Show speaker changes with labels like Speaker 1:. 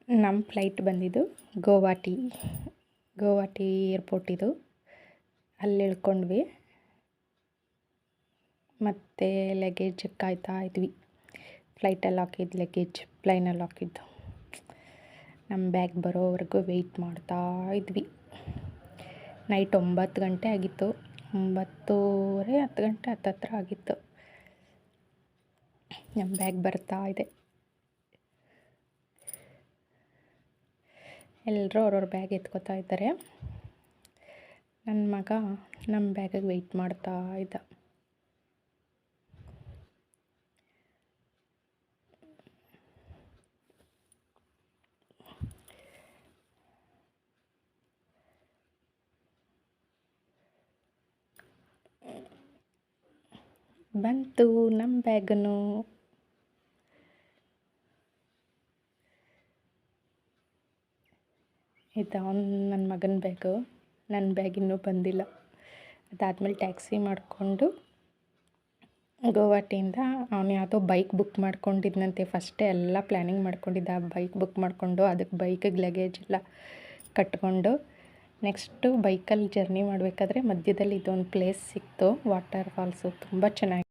Speaker 1: ನಮ್ಮ ಫ್ಲೈಟ್ ಬಂದಿದ್ದು ಗೋವಾಟಿ ಏರ್ಪೋರ್ಟ್ ಇದು. ಅಲ್ಲಿ ಇಳ್ಕೊಂಡ್ವಿ. ಮತ್ತು ಲಗೇಜ್ ಕಾಯ್ತಾ ಇದ್ವಿ. ಫ್ಲೈಟಲ್ಲಿ ಹಾಕಿದ್ದು ಲಗೇಜ್ ಪ್ಲೈನಲ್ಲಿ ಹಾಕಿದ್ದು. ನಮ್ಮ ಬ್ಯಾಗ್ ಬರೋವರೆಗೂ ವೆಯ್ಟ್ ಮಾಡ್ತಾ ಇದ್ವಿ. ನೈಟ್ 9 ಗಂಟೆ ಆಗಿತ್ತು. 9:30 10 ಗಂಟೆ ಹತ್ತತ್ರ ಆಗಿತ್ತು. ನಮ್ಮ ಬ್ಯಾಗ್ ಬರ್ತಾ ಇದೆ. ಎಲ್ಲರೂ ಅವ್ರವ್ರ ಬ್ಯಾಗ್ ಎತ್ಕೋತಾ ಇದ್ದಾರೆ. ನನ್ನ ಮಗ ನಮ್ಮ ಬ್ಯಾಗಿಗೆ ವೆಯ್ಟ್ ಮಾಡ್ತಾ ಇದ್ದ. ಬಂತು ನಮ್ಮ ಬ್ಯಾಗನು. ಇದು ನನ್ನ ಮಗನ ಬ್ಯಾಗು. ನನ್ನ ಬ್ಯಾಗ್ ಇನ್ನೂ ಬಂದಿಲ್ಲ. ಅದಾದಮೇಲೆ ಟ್ಯಾಕ್ಸಿ ಮಾಡಿಕೊಂಡು ಗೋವಾಟಿಯಿಂದ ಅವನು ಯಾವುದೋ ಬೈಕ್ ಬುಕ್ ಮಾಡ್ಕೊಂಡಿದ್ದಂತೆ. ಫಸ್ಟೇ ಎಲ್ಲ ಪ್ಲ್ಯಾನಿಂಗ್ ಮಾಡ್ಕೊಂಡಿದ್ದ. ಬೈಕ್ ಬುಕ್ ಮಾಡಿಕೊಂಡು ಅದಕ್ಕೆ ಬೈಕಿಗೆ ಲಗೇಜ್ ಎಲ್ಲ ಕಟ್ಕೊಂಡು ನೆಕ್ಸ್ಟು ಬೈಕಲ್ಲಿ ಜರ್ನಿ ಮಾಡಬೇಕಾದ್ರೆ ಮಧ್ಯದಲ್ಲಿ ಇದೊಂದು ಪ್ಲೇಸ್ ಸಿಕ್ತು, ವಾಟರ್ ಫಾಲ್ಸು. ತುಂಬ ಚೆನ್ನಾಗಿ